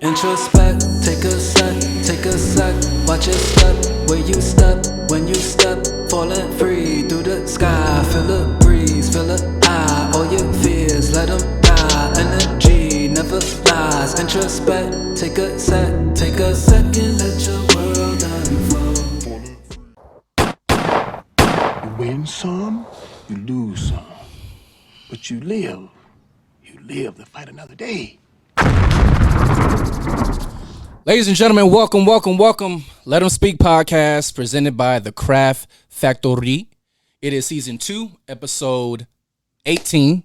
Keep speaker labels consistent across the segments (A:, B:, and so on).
A: Introspect, take a sec, watch your step, where you step, when you step, falling free through the sky, feel the breeze, feel the eye, all your fears, let them die, energy never lies, introspect, take a second, let your world unfold.
B: You win some, you lose some, but you live to fight another day.
C: Ladies and gentlemen, welcome. Let 'em Speak podcast presented by the Craft Factory. It is season 2, episode 18.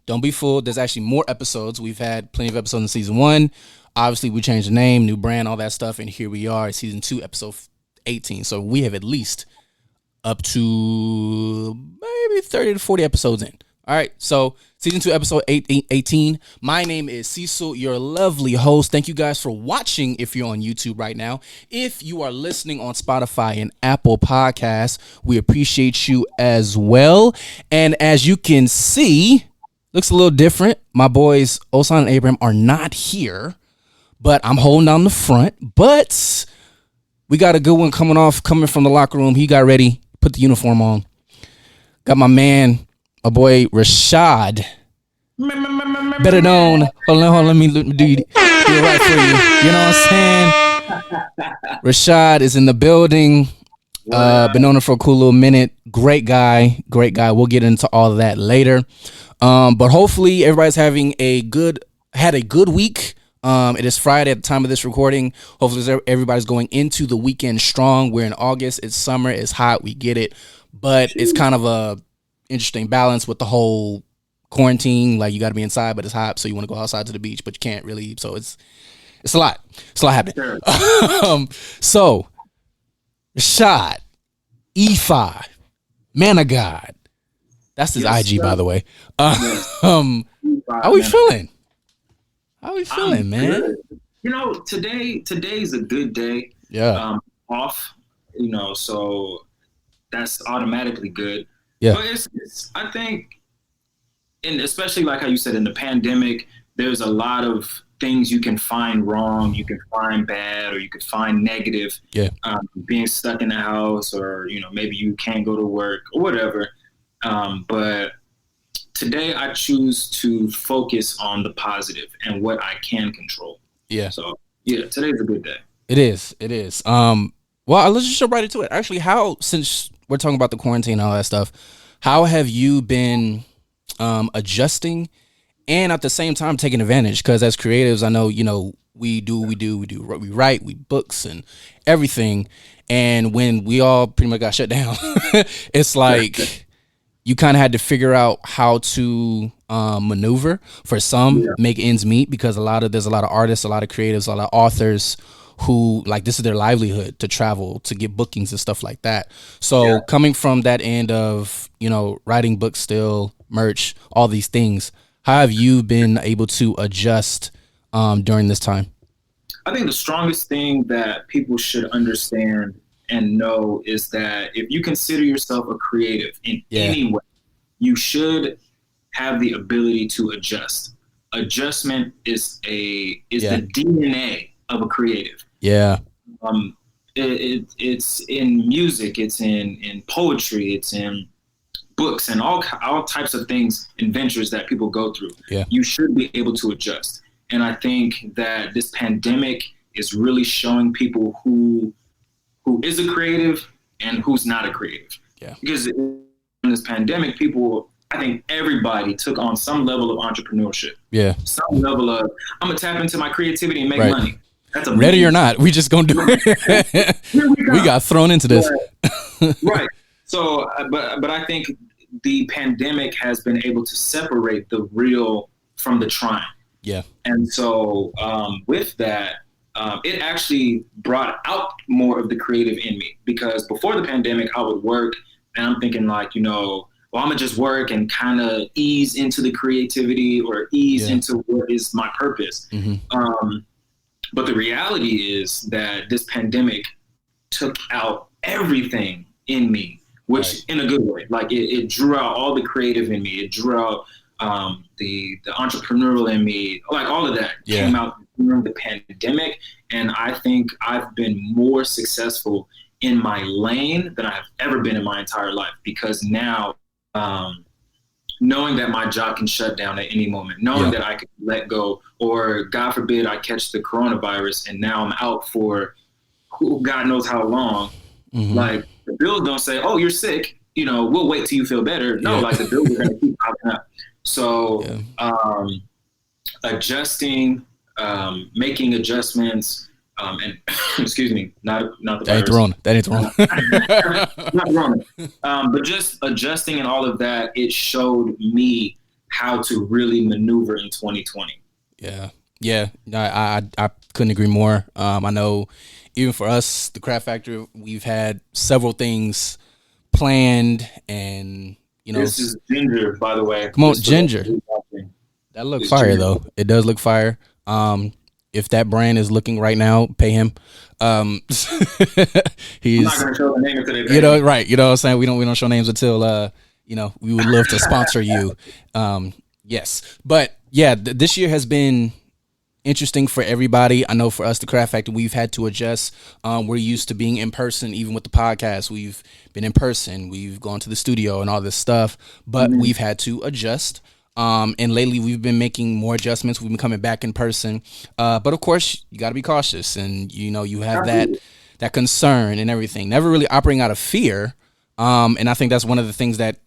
C: Don't be fooled. There's actually more episodes. We've had plenty of episodes in season 1. Obviously, we changed the name, new brand, all that stuff. And here we are, season 2, episode 18. So we have at least up to maybe 30 to 40 episodes in. All right, so season 2, episode 18. My name is Cecil, your lovely host. Thank you guys for watching if you're on YouTube right now. If you are listening on Spotify and Apple Podcasts, we appreciate you as well. And as you can see, looks a little different. My boys, Osan and Abraham, are not here, but I'm holding down the front. But we got a good one coming from the locker room. He got ready, put the uniform on. Got my man, my boy Rashad, better known. Hold on, let me do it right for you. You know what I'm saying? Rashad is in the building. Been on it for a cool little minute. Great guy. We'll get into all of that later. But hopefully everybody's had a good week. It is Friday at the time of this recording. Hopefully everybody's going into the weekend strong. We're in August. It's summer. It's hot. We get it. But it's kind of a interesting balance with the whole quarantine. Like, you got to be inside, but it's hot, so you want to go outside to the beach, but you can't really. So it's a lot. It's a lot happening. Sure. So Rashad, E5, man of God. That's his IG, by the way. How we feeling? How we feeling, man?
D: Good. You know, today's a good day.
C: Yeah.
D: Off. You know, so that's automatically good.
C: Yeah.
D: But it's I think, and especially like how you said, in the pandemic, there's a lot of things you can find wrong, you can find bad, or you could find negative.
C: Yeah.
D: Being stuck in the house, or maybe you can't go to work or whatever. But today I choose to focus on the positive and what I can control.
C: Yeah.
D: So yeah, today's a good day.
C: It is. Well, let's just jump right into it. Actually, since we're talking about the quarantine and all that stuff, how have you been adjusting and at the same time taking advantage? Because as creatives, I know, we write, we books and everything. And when we all pretty much got shut down, it's like you kind of had to figure out how to maneuver. For some, make ends meet, because there's a lot of artists, a lot of creatives, a lot of authors who, like, this is their livelihood, to travel, to get bookings and stuff like that. So coming from that end of, writing books still, merch, all these things, how have you been able to adjust during this time?
D: I think the strongest thing that people should understand and know is that if you consider yourself a creative in any way, you should have the ability to adjust. Adjustment is the DNA of a creative.
C: Yeah.
D: It's in music, it's in poetry, it's in books, and all types of things and ventures that people go through.
C: Yeah.
D: You should be able to adjust. And I think that this pandemic is really showing people who is a creative and who's not a creative.
C: Yeah.
D: Because in this pandemic, I think everybody took on some level of entrepreneurship.
C: Yeah.
D: Some level of, I'm gonna tap into my creativity and make money. That's amazing.
C: Ready or not, we just gonna do it. We got thrown into this.
D: Right. So, but I think the pandemic has been able to separate the real from the trying.
C: Yeah.
D: And so with that, it actually brought out more of the creative in me, because before the pandemic, I would work and I'm thinking like, well, I'm gonna just work and kind of ease into the creativity or ease into what is my purpose. Mm-hmm. But the reality is that this pandemic took out everything in me, which in a good way. Like it drew out all the creative in me. It drew out the entrepreneurial in me, like all of that came out during the pandemic. And I think I've been more successful in my lane than I've ever been in my entire life, because now, knowing that my job can shut down at any moment, knowing that I could let go, or God forbid I catch the coronavirus and now I'm out for God knows how long. Like, the bills don't say, oh, you're sick, we'll wait till you feel better. No, like, the bills are going to keep popping up. So adjusting, making adjustments, and excuse me, not the virus.
C: That ain't the
D: Not wrong. But just adjusting and all of that, it showed me how to really maneuver in 2020.
C: Yeah. I couldn't agree more. I know even for us, the Craft Factory, we've had several things planned, and
D: this is Ginger, by the way.
C: Come on, Ginger. That looks fire, Ginger. Though. It does look fire. If that brand is looking right now, pay him. He's
D: I'm not gonna show the name until they
C: right. You know what I'm saying? We don't show names until we would love to sponsor you. Yes. But yeah, this year has been interesting for everybody. I know for us, the Craft Factory, we've had to adjust. We're used to being in person, even with the podcast. We've been in person. We've gone to the studio and all this stuff, but we've had to adjust. And lately we've been making more adjustments. We've been coming back in person. But of course you got to be cautious, and you have that concern and everything, never really operating out of fear. And I think that's one of the things that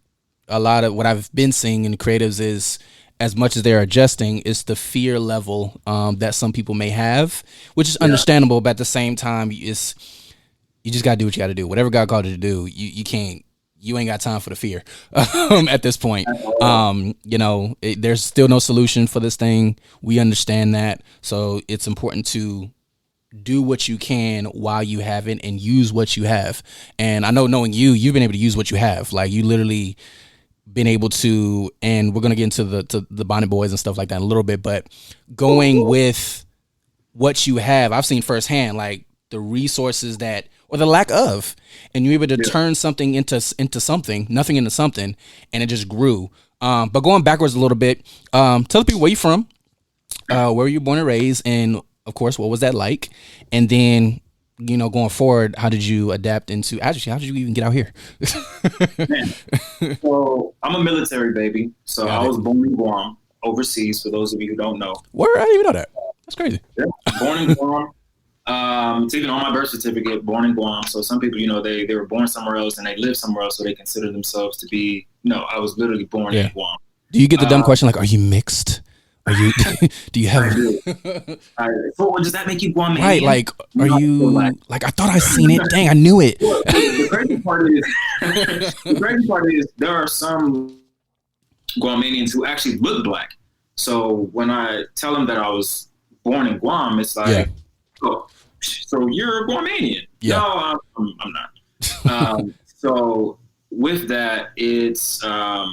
C: a lot of what I've been seeing in creatives is, as much as they're adjusting, is the fear level that some people may have, which is understandable. But at the same time, you just got to do what you got to do. Whatever God called you to do, you ain't got time for the fear at this point. There's still no solution for this thing. We understand that. So it's important to do what you can while you have it and use what you have. And I know, knowing you've been able to use what you have. Like, you literally been able to, and we're going to get into the Bonnet Boys and stuff like that in a little bit, but going with what you have, I've seen firsthand, like, the resources that, or the lack of, and you're able to turn something into something, nothing into something, and it just grew. But going backwards a little bit, tell the people where you from, where were you born and raised, and of course, what was that like? And then, going forward, how did you adapt into, actually, how did you even get out here?
D: So I'm a military baby. So I was born in Guam, overseas, for those of you who don't know.
C: Where? I didn't even know that. That's crazy.
D: Yeah. Born in Guam. It's even on my birth certificate, born in Guam. So some people, they were born somewhere else and they live somewhere else, so they consider themselves to be, I was literally born in Guam.
C: Do you get the dumb question, like, are you mixed? Are you, do you have,
D: so does that make you Guamanian?
C: Right, like, are you, like, I thought I seen it, dang, I knew it.
D: Well, the crazy part is there are some Guamanians who actually look black. So when I tell them that I was born in Guam, it's like, oh, so you're a Guamanian?
C: Yeah.
D: No, I'm not. So with that, it's I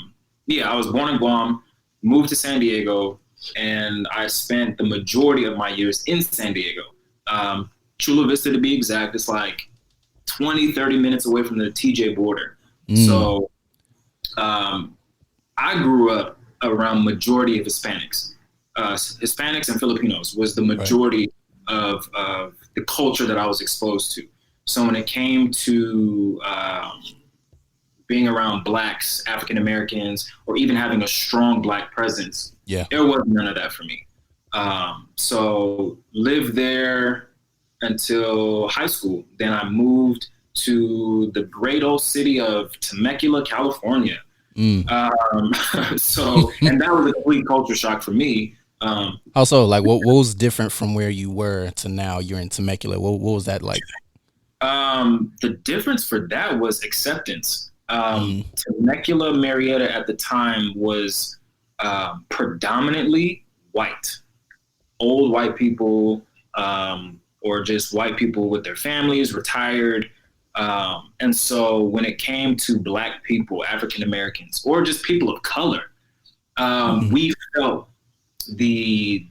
D: was born in Guam, moved to San Diego, and I spent the majority of my years in San Diego. Chula Vista, to be exact. It's like 20-30 minutes away from the TJ border. So I grew up around majority of Hispanics. Hispanics and Filipinos was the majority of the culture that I was exposed to. So when it came to being around blacks, African Americans, or even having a strong black presence, there was none of that for me. So lived there until high school. Then I moved to the great old city of Temecula, California. And that was a complete culture shock for me.
C: Also, like, what was different from where you were to now you're in Temecula? What was that like?
D: The difference for that was acceptance. Temecula, Marietta at the time was predominantly white, old white people, or just white people with their families, retired. And so when it came to black people, African Americans, or just people of color, we felt the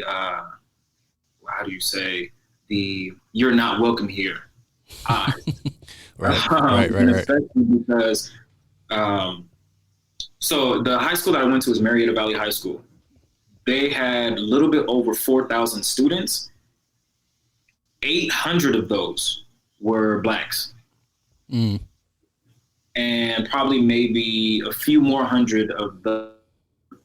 D: how do you say, the "you're not welcome here" eyes.
C: Right.
D: Especially because So the high school that I went to was Marietta Valley High School. They had a little bit over 4,000 students. 800 of those were blacks.
C: Mm.
D: And probably maybe a few more hundred of the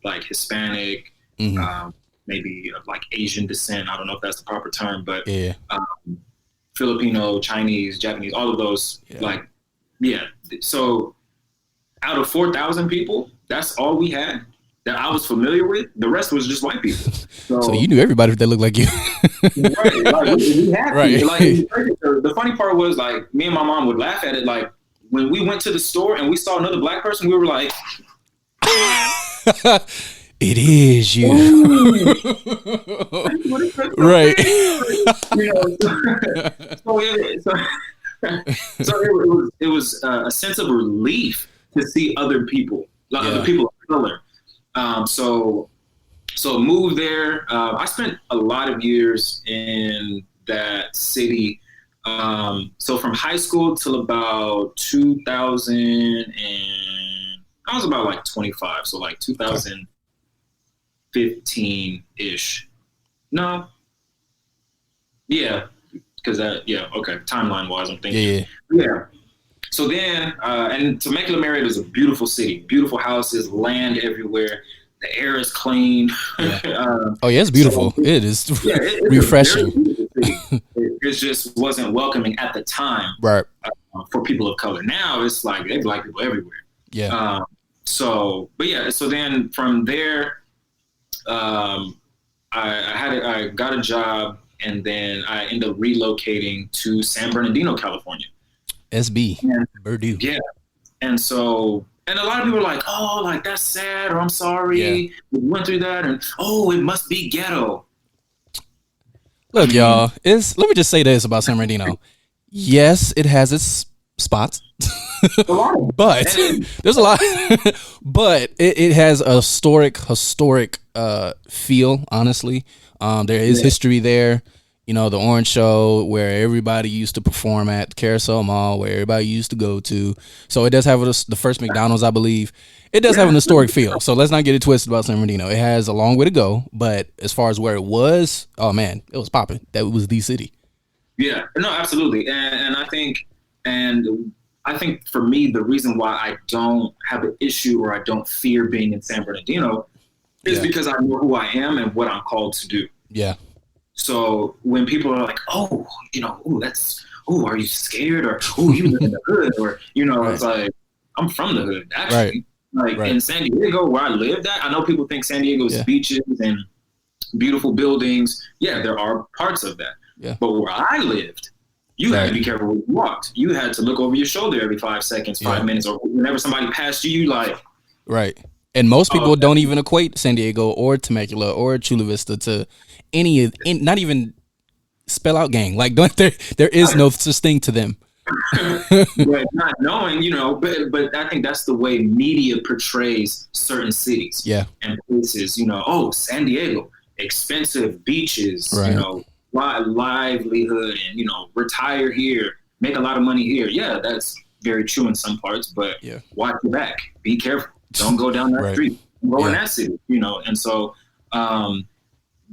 D: like Hispanic, maybe of like Asian descent. I don't know if that's the proper term, but
C: Yeah.
D: Filipino, Chinese, Japanese, all of those, So out of 4,000 people, that's all we had that I was familiar with. The rest was just white people.
C: So you knew everybody that looked like you.
D: Right. Like, we had
C: Right.
D: to. Like, the funny part was, like, me and my mom would laugh at it. Like, when we went to the store and we saw another black person, we were like,
C: it is you. Right.
D: You know, so it was a sense of relief to see other people, like other people of color. So moved there. I spent a lot of years in that city. So from high school till about 2000, and I was about like 25. So like 2015-ish. No. Yeah. Because timeline wise, I'm thinking. Yeah. So then, and Temecula, Marietta is a beautiful city, beautiful houses, land everywhere. The air is clean.
C: Yeah. It's beautiful. So, it is refreshing.
D: It just wasn't welcoming at the time,
C: right?
D: For people of color. Now it's like they have black people everywhere.
C: Yeah.
D: So then from there, I got a job, and then I ended up relocating to San Bernardino, California.
C: SB, Purdue.
D: Yeah. And so, and a lot of people are like, oh, like, that's sad, or I'm sorry, we went through that, and oh, it must be ghetto.
C: Look, y'all, let me just say this about San Bernardino. Yes, it has its spots. But there's a lot, but it has a historic feel, honestly. There is history there. You know, the Orange Show, where everybody used to perform at, Carousel Mall, where everybody used to go to. So it does have the first McDonald's, I believe. It does have an historic feel. So let's not get it twisted about San Bernardino. It has a long way to go, but as far as where it was, oh man, it was popping. That was the city.
D: Yeah, no, absolutely. And I think for me, the reason why I don't have an issue or I don't fear being in San Bernardino is because I know who I am and what I'm called to do.
C: Yeah.
D: So when people are like, oh, you know, are you scared? Or, oh, you live in the hood? Or, you know, It's like, I'm from the hood, actually. In San Diego, where I lived at, I know people think San Diego's beaches and beautiful buildings. Yeah, there are parts of that.
C: Yeah.
D: But where I lived, you had to be careful where you walked. You had to look over your shoulder every 5 seconds, 5 minutes, or whenever somebody passed you, like.
C: Right. And most people don't even equate San Diego or Temecula or Chula Vista to not even spell out gang. Like, there is no such thing to them.
D: But not knowing, you know, but I think that's the way media portrays certain cities and places, you know, oh, San Diego, expensive beaches, you know, livelihood, and, you know, retire here, make a lot of money here. Yeah, that's very true in some parts, but watch your back, be careful. Don't go down that street, go in that city, you know. And so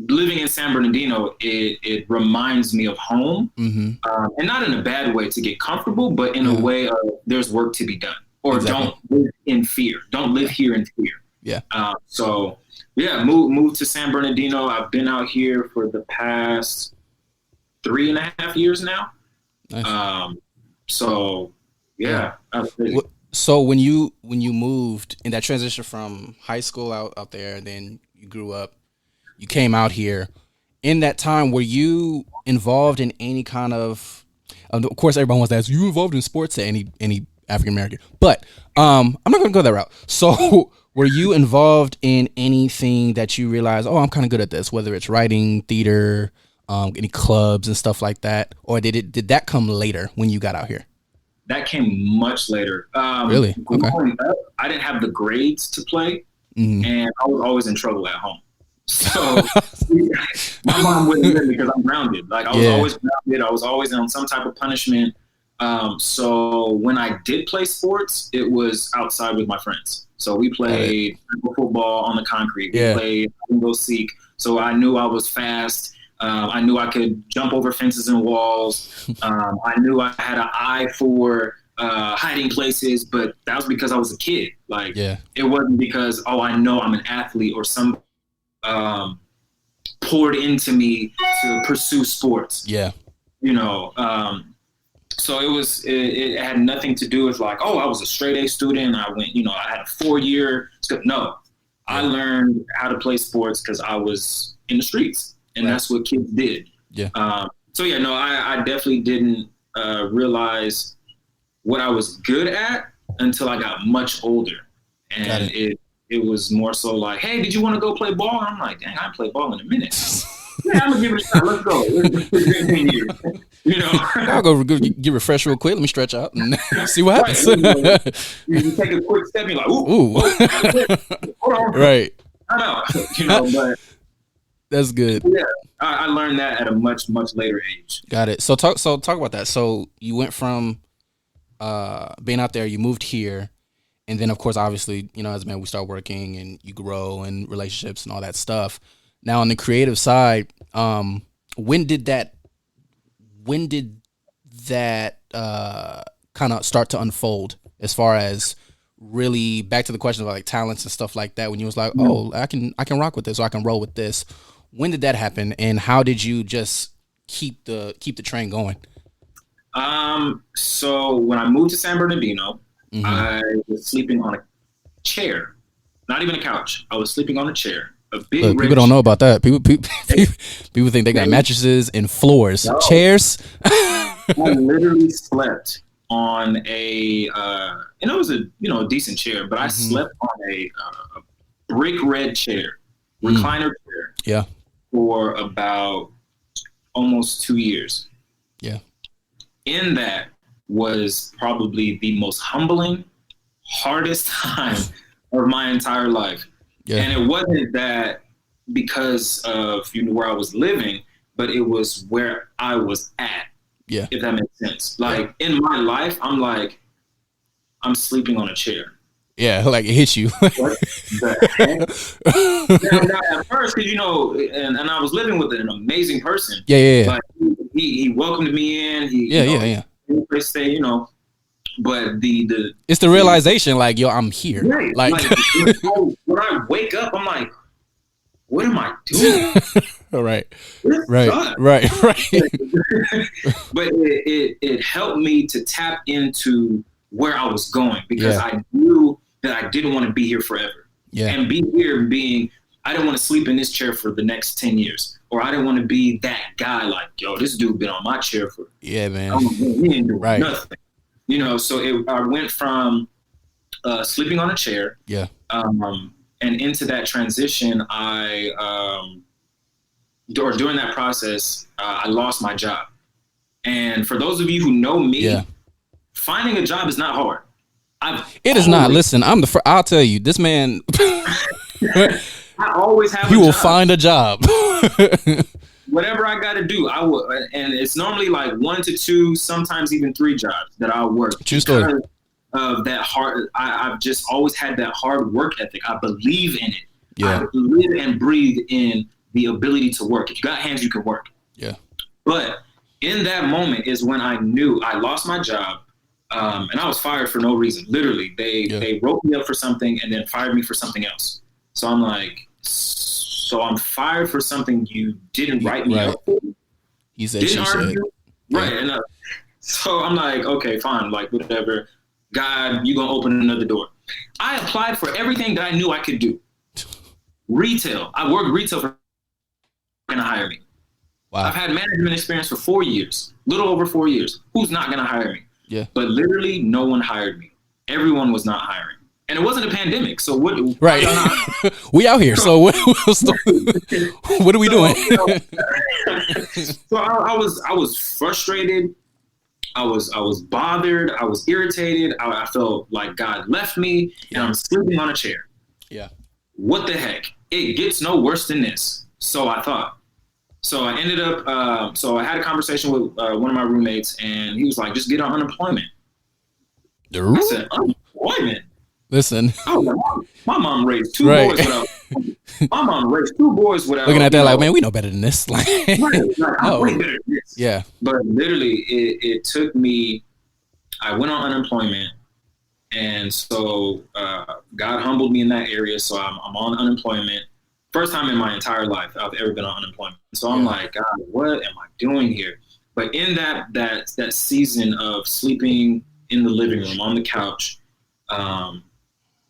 D: living in San Bernardino, it reminds me of home, and not in a bad way to get comfortable, but in a way of there's work to be done, or don't live in fear. Don't live here in fear.
C: Yeah.
D: Moved to San Bernardino. I've been out here for the past 3.5 years now.
C: Nice.
D: So
C: when you moved in that transition from high school out there, and then you grew up, you came out here. In that time, were you involved in any kind of course, everyone wants to ask, you involved in sports to any African American? But I'm not going to go that route. So were you involved in anything that you realized, oh, I'm kind of good at this, whether it's writing, theater, any clubs and stuff like that? Or did that come later when you got out here?
D: That came much later.
C: Really? Okay.
D: Up, I didn't have the grades to play, and I was always in trouble at home. So my mom wouldn't let me because I'm grounded. Like, I was always grounded. I was always on some type of punishment. So when I did play sports, it was outside with my friends. So we played football on the concrete. We played go seek. So I knew I was fast. I knew I could jump over fences and walls. I knew I had an eye for hiding places, but that was because I was a kid. Like, it wasn't because, I know I'm an athlete or some poured into me to pursue sports. Yeah. So it had nothing to do with like, I was a straight A student. I went, I had a 4-year. No, I learned how to play sports because I was in the streets, and that's what kids did. Yeah. I definitely didn't realize what I was good at until I got much older, and it was more so like, hey, did you want to go play ball? And I'm like, dang, I haven't played ball in a minute. Yeah, I'm gonna give it a shot. Let's go. I'll go
C: get refreshed real quick. Let me stretch out and see what happens.
D: You take a quick step, you're like, ooh. Hold on.
C: Right.
D: I know. But
C: that's good.
D: Yeah, I learned that at a much, much later age.
C: Got it. So talk about that. So you went from being out there, you moved here, and then of course, obviously, as a man, we start working and you grow and relationships and all that stuff. Now on the creative side, when did that kind of start to unfold as far as really back to the question of like talents and stuff like that, when you was like, I can rock with this, or I can roll with this. When did that happen, and how did you just keep the train going?
D: So when I moved to San Bernardino, I was sleeping on a chair, not even a couch. I was sleeping on a chair.
C: People don't know about that. People think they got mattresses and floors, chairs.
D: I literally slept on a, and it was a decent chair, but I slept on a brick red chair, recliner chair.
C: Yeah.
D: For about almost 2 years.
C: Yeah.
D: In that was probably the most humbling, hardest time of my entire life. Yeah. And it wasn't that because of where I was living, but it was where I was at. Yeah. If that makes sense. Like in my life, I'm sleeping on a chair.
C: Yeah, like it hits you.
D: What the heck? Now, at first, because and I was living with an amazing person.
C: Yeah.
D: Like he welcomed me in. He stay, but the
C: it's the realization, like, yo, I'm here.
D: Right. Like when I wake up, I'm like, what am I doing?
C: Right.
D: But it helped me to tap into where I was going, because I knew that I didn't want to be here forever. Yeah. And be here being, I didn't want to sleep in this chair for the next 10 years. Or I didn't want to be that guy like, yo, this dude been on my chair for
C: he ain't
D: doing nothing. So I went from sleeping on a chair.
C: Yeah.
D: And into that transition, during that process, I lost my job. And for those of you who know me, finding a job is not hard.
C: It is not. Listen, I'll tell you, this man.
D: I always have.
C: He will find a job.
D: Whatever I got to do, I will. And it's normally like 1 to 2, sometimes even 3 jobs that I'll work.
C: True story.
D: Of that hard, I've just always had that hard work ethic. I believe in it.
C: Yeah.
D: I live and breathe in the ability to work. If you got hands, you can work.
C: Yeah.
D: But in that moment is when I knew I lost my job. And I was fired for no reason. Literally, they wrote me up for something and then fired me for something else. So I'm like, so I'm fired for something you didn't write me up for?
C: He said, she said.
D: Right. And so I'm like, okay, fine. Like, whatever. God, you're going to open another door. I applied for everything that I knew I could do. Retail. I worked retail for going to hire me. Wow. I've had management experience for 4 years, little over 4 years. Who's not going to hire me?
C: Yeah.
D: But literally no one hired me. Everyone was not hiring. And it wasn't a pandemic. So what?
C: Right. We out here. So what are we doing?
D: So I was frustrated. I was bothered. I was irritated. I felt like God left me, and I'm sleeping on a chair.
C: Yeah.
D: What the heck? It gets no worse than this. So I thought. So I ended up, so I had a conversation with one of my roommates, and he was like, just get on unemployment. I said, unemployment?
C: Listen.
D: Oh, my mom raised two
C: Right.
D: boys without. My mom raised two boys without.
C: Looking at that like, man, we know better than this. Like,
D: I'm way better than this.
C: Yeah.
D: But literally, it took me. I went on unemployment, and so God humbled me in that area. So I'm on unemployment. First time in my entire life I've ever been on unemployment. So I'm like, God, what am I doing here? But in that season of sleeping in the living room on the couch,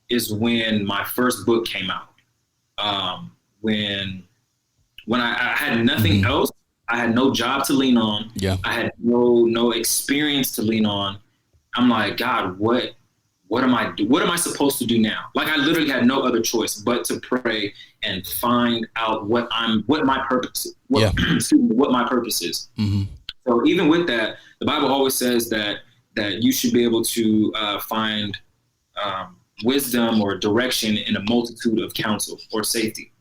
D: is when my first book came out. When I had nothing else, I had no job to lean on.
C: Yeah.
D: I had no experience to lean on. I'm like, God, what am I supposed to do now? Like, I literally had no other choice but to pray and find out what my purpose is. What my purpose is.
C: Mm-hmm.
D: So even with that, the Bible always says that you should be able to find wisdom or direction in a multitude of counsel or safety.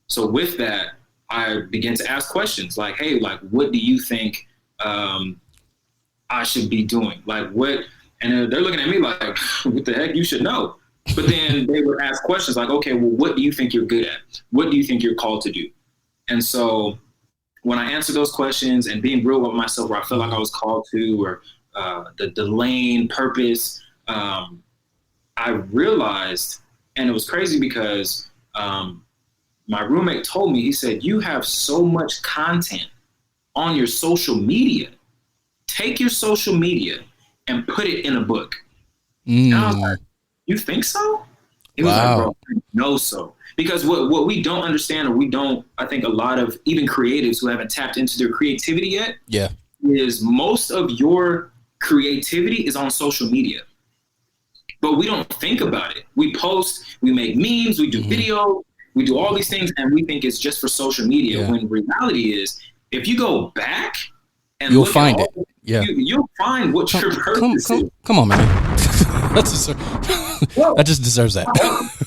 D: So with that, I began to ask questions like, hey, like, what do you think I should be doing? Like, what? And they're looking at me like, what the heck? You should know. But then they would ask questions like, okay, well, what do you think you're good at? What do you think you're called to do? And so when I answered those questions and being real with myself, where I felt like I was called to, or the lane, purpose, I realized, and it was crazy because my roommate told me, he said, you have so much content on your social media. Take your social media and put it in a book. And I was like, you think so? He was like, bro, I know so. Because what we don't understand, or I think a lot of even creatives who haven't tapped into their creativity yet, is most of your creativity is on social media. But we don't think about it. We post, we make memes, we do video, we do all these things, and we think it's just for social media. When reality is, if you go back and
C: you'll
D: look
C: find
D: at
C: it.
D: You'll find what your purpose is.
C: Come on, man. That just deserves that.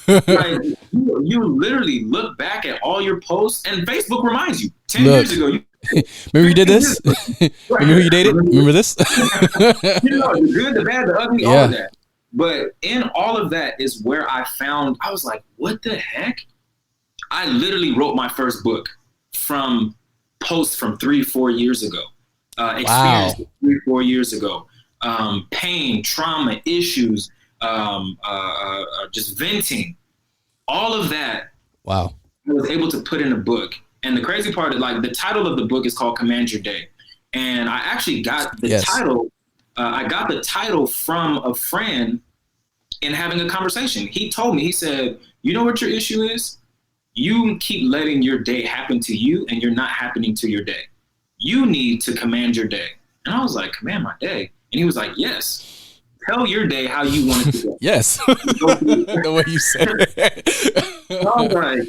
D: Like, you literally look back at all your posts, and Facebook reminds you 10 years ago.
C: Remember you did this? Remember who you dated? Remember this?
D: The good, the bad, the ugly, all of that. But in all of that is where I was like, what the heck? I literally wrote my first book from posts from 3-4 years ago. Experience 3-4 years ago. Pain, trauma, issues, just venting. All of that. Wow. I was able to put in a book. And the crazy part is, like, the title of the book is called Command Your Day. And I actually got the title. I got the title from a friend in having a conversation. He told me, he said, you know what your issue is? You keep letting your day happen to you, and you're not happening to your day. You need to command your day. And I was like, command my day? And he was like, yes. Tell your day how you want it to go.
C: Yes. The way you said it.
D: I was like,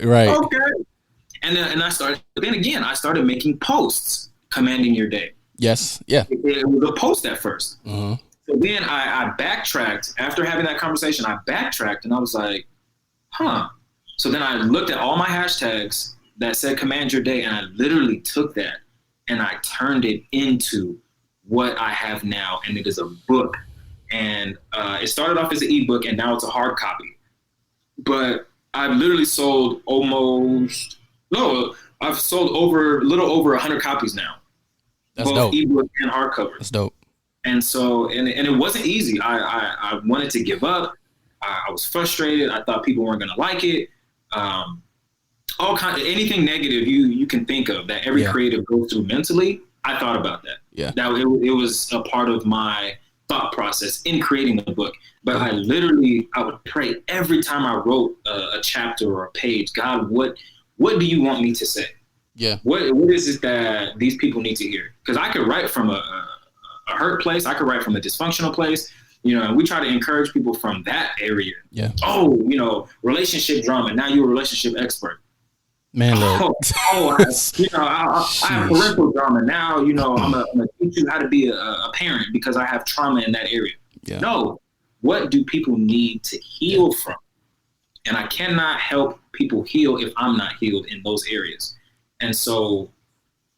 C: right.
D: Okay. And I started making posts commanding your day.
C: Yes. Yeah.
D: It was a post at first. So then I backtracked. After having that conversation, I backtracked and I was like, So then I looked at all my hashtags that said command your day, and I literally took that and I turned it into what I have now, and it is a book. And it started off as an ebook, and now it's a hard copy. But I've literally sold a little over 100 copies now.
C: That's
D: both
C: dope.
D: Ebook and hardcover.
C: That's dope.
D: And so, and it wasn't easy. I wanted to give up. I was frustrated. I thought people weren't going to like it. Anything negative you can think of that every creative goes through mentally. I thought about that. Yeah. That it was a part of my thought process in creating the book. But I would pray every time I wrote a chapter or a page. God, what do you want me to say? Yeah. What is it that these people need to hear? Because I could write from a hurt place. I could write from a dysfunctional place. And we try to encourage people from that area. Yeah. Oh, relationship drama. Now you're a relationship expert. Man, I have parental drama. Now, I'm gonna teach you how to be a parent because I have trauma in that area. Yeah. No, what do people need to heal from? And I cannot help people heal if I'm not healed in those areas. And so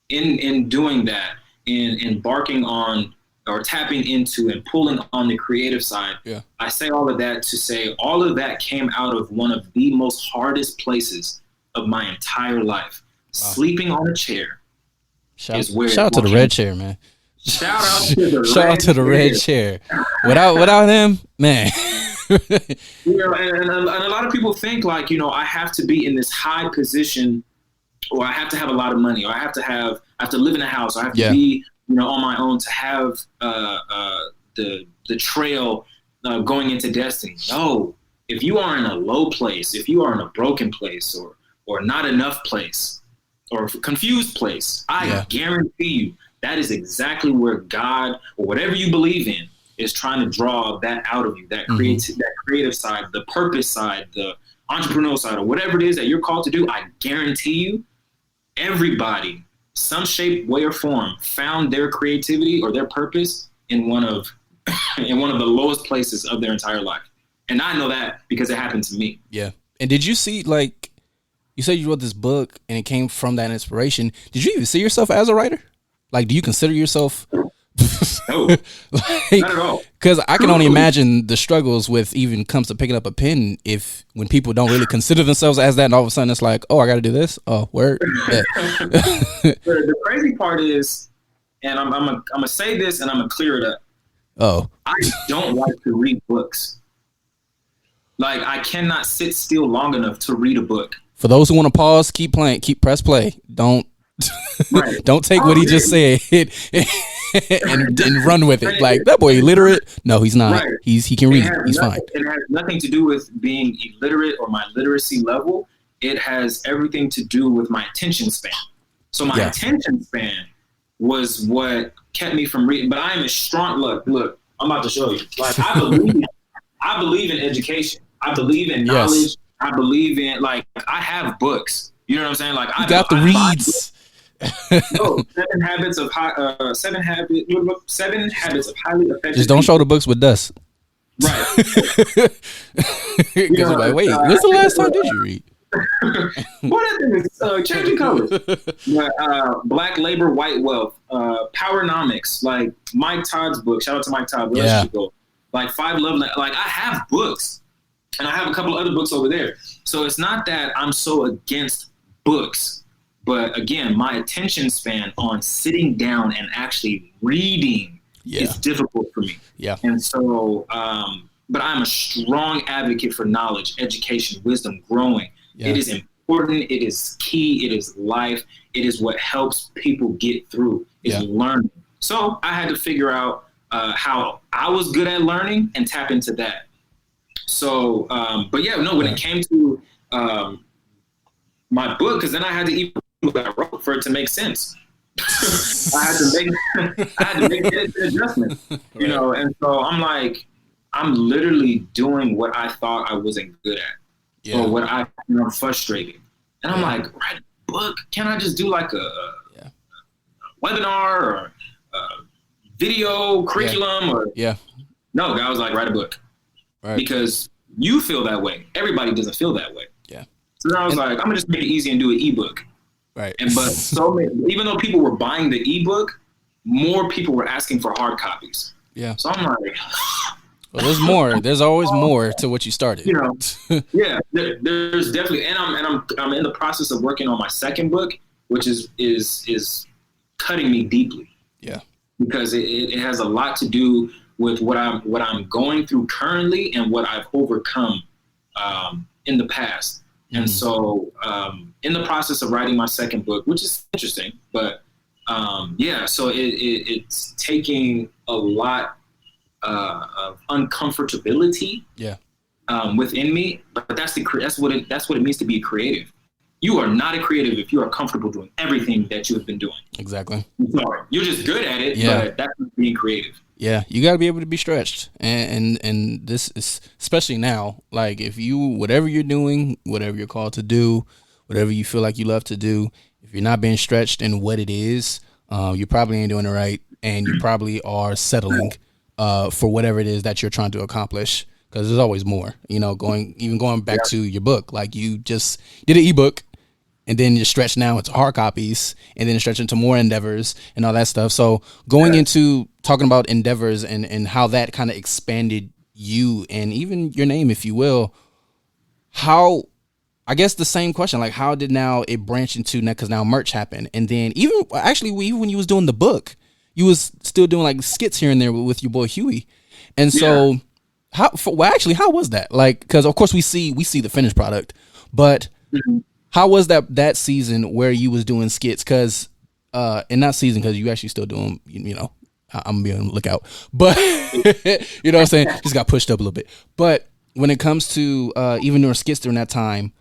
D: in doing that, in embarking on or tapping into and pulling on the creative side, I say all of that to say all of that came out of one of the most hardest places of my entire life. Wow. Sleeping on a chair is where.
C: Shout out to the red chair, man.
D: Shout out to the
C: red chair. Without him, man.
D: And a lot of people think like, I have to be in this high position, or I have to have a lot of money, or I have to live in a house, or I have to be, on my own to have the trail going into destiny. No, if you are in a low place, if you are in a broken place, or not enough place, or confused place, I guarantee you that is exactly where God, or whatever you believe in, is trying to draw that out of you, that creative side, the purpose side, the entrepreneurial side, or whatever it is that you're called to do. I guarantee you, everybody, some shape, way, or form, found their creativity or their purpose in one of the lowest places of their entire life. And I know that because it happened to me.
C: Yeah. And did you see, like, you said you wrote this book and it came from that inspiration. Did you even see yourself as a writer? Like, do you consider yourself?
D: No, not at all.
C: Because I can only imagine the struggles with even comes to picking up a pen when people don't really consider themselves as that, and all of a sudden it's like, oh, I got to do this. Oh, word. Yeah.
D: The crazy part is, and I'm gonna say this and I'm gonna clear it up.
C: Oh,
D: I don't like to read books. Like, I cannot sit still long enough to read a book.
C: For those who want to pause, keep playing, press play. Don't take what he just said and run with it. Like, that boy illiterate? No, he's not. Right. He can read. He's fine.
D: It has nothing to do with being illiterate or my literacy level. It has everything to do with my attention span. So my attention span was what kept me from reading. But I am a strong look. I'm about to show you. Like, I believe in education. I believe in knowledge. Yes. I believe in, like, I have books. You know what I'm saying? Like, I
C: got the reads.
D: No, seven habits of highly effective.
C: Just don't show the books with dust.
D: Right.
C: Because I'm like, wait, when's the last time did you read?
D: What is changing colors? Black Labor, White Wealth, Powernomics, like Mike Todd's book. Shout out to Mike Todd. Where should go? Like 5 Love. Like, I have books, and I have a couple of other books over there. So it's not that I'm so against books. But again, my attention span on sitting down and actually reading is difficult for me. Yeah. And so, but I'm a strong advocate for knowledge, education, wisdom, growing. Yeah. It is important. It is key. It is life. It is what helps people get through is learning. So I had to figure out how I was good at learning and tap into that. So, but when it came to my book, because then I had to even what I wrote for it to make sense. I had to make an adjustment, and so I'm literally doing what I thought I wasn't good at, or what I'm frustrated, and I'm like, write a book? Can I just do like a webinar or a video curriculum No, I was like, write a book, because you feel that way. Everybody doesn't feel that way. Yeah. So then I was like, I'm gonna just make it easy and do an ebook. Right. But so many, even though people were buying the ebook, more people were asking for hard copies. Yeah. So I'm like,
C: well, there's more. There's always more to what you started.
D: There's definitely, and I'm in the process of working on my second book, which is cutting me deeply. Yeah. Because it has a lot to do with what I'm going through currently and what I've overcome in the past. And so in the process of writing my second book, which is interesting, but so it's taking a lot of uncomfortability within me, but that's what it means to be a creative. You are not a creative if you are comfortable doing everything that you have been doing. Exactly. I'm sorry. You're just good at it, but that's not being creative.
C: Yeah, you got to be able to be stretched. And this is, especially now, like if whatever you're doing, whatever you're called to do, whatever you feel like you love to do, if you're not being stretched in what it is, you probably ain't doing it right. And you probably are settling for whatever it is that you're trying to accomplish. Because there's always more, going back to your book. Like you just did an ebook and then you stretch now into hard copies, and then stretch into more endeavors and all that stuff. So going into talking about endeavors and how that kind of expanded you and even your name, if you will, how, I guess the same question, like how did now it branch into, because now merch happened, and then even when you was doing the book, you was still doing like skits here and there with your boy Huey, and so how was that? Like, because of course we see the finished product, but how was that season where you was doing skits? Because and not season, because you actually still doing, you know, I'm gonna be on the lookout, but you know what I'm saying, just got pushed up a little bit. But when it comes to even doing skits during that time,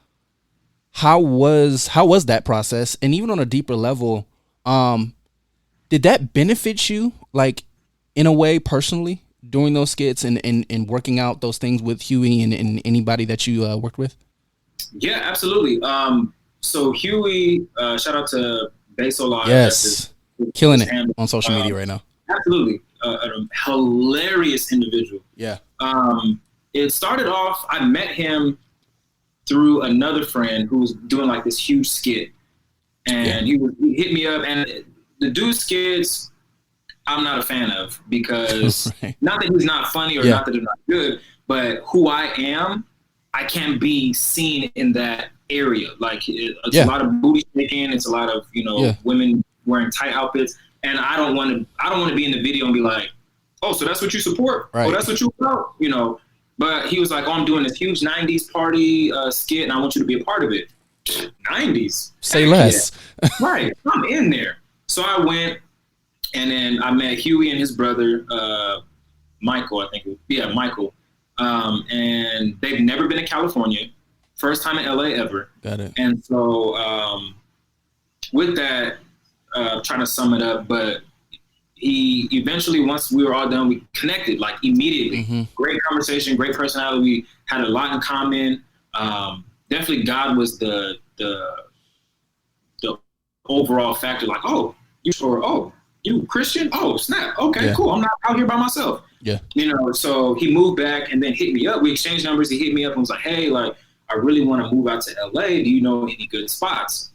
C: how was that process? And even on a deeper level, did that benefit you, like, in a way personally, doing those skits and working out those things with Huey and anybody that you worked with?
D: Yeah, absolutely. So Huey, shout out to Basola.
C: Yes, killing it on social media right now.
D: Absolutely, a hilarious individual.
C: Yeah.
D: It started off, I met him through another friend who was doing like this huge skit, and he hit me up, and the dude's skits I'm not a fan of, because not that he's not funny or not that they're not good, but who I am, I can't be seen in that area. Like it's a lot of booty shaking, it's a lot of, you know, women wearing tight outfits, and I don't want to be in the video and be like, oh, so that's what you support? Oh, that's what you about, you know. But he was like, oh, I'm doing this huge 90s party skit, and I want you to be a part of it. 90s?
C: Say less.
D: Yeah. Right, I'm in there. So I went, and then I met Huey and his brother, Michael, I think. Yeah, Michael. And they've never been to California. First time in LA ever.
C: Got it.
D: And so with that, trying to sum it up, but he eventually, once we were all done, we connected like immediately. Mm-hmm. Great conversation, great personality. We had a lot in common. Definitely God was the overall factor. Like, oh, you Christian? Oh, snap. Okay, cool. I'm not out here by myself. Yeah. You know, so he moved back and then hit me up. We exchanged numbers. He hit me up and was like, hey, like, I really want to move out to LA. Do you know any good spots?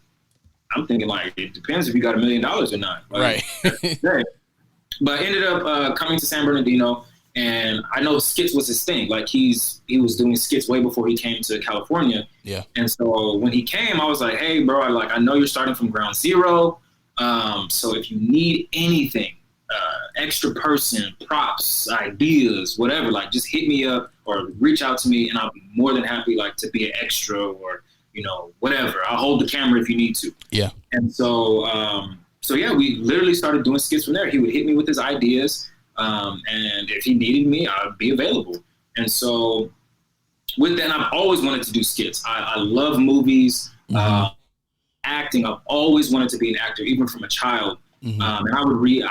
D: I'm thinking, like, it depends if you got $1 million or not. Like, right. But ended up coming to San Bernardino, and I know skits was his thing. Like, he was doing skits way before he came to California. Yeah. And so when he came, I was like, hey, bro, I know you're starting from ground zero. So if you need anything, extra person, props, ideas, whatever, like, just hit me up or reach out to me, and I'll be more than happy, like, to be an extra or, you know, whatever. I'll hold the camera if you need to. Yeah. And so, yeah, we literally started doing skits from there. He would hit me with his ideas, and if he needed me, I'd be available. And so with that, I've always wanted to do skits. I love movies, acting. I've always wanted to be an actor, even from a child. And I would read,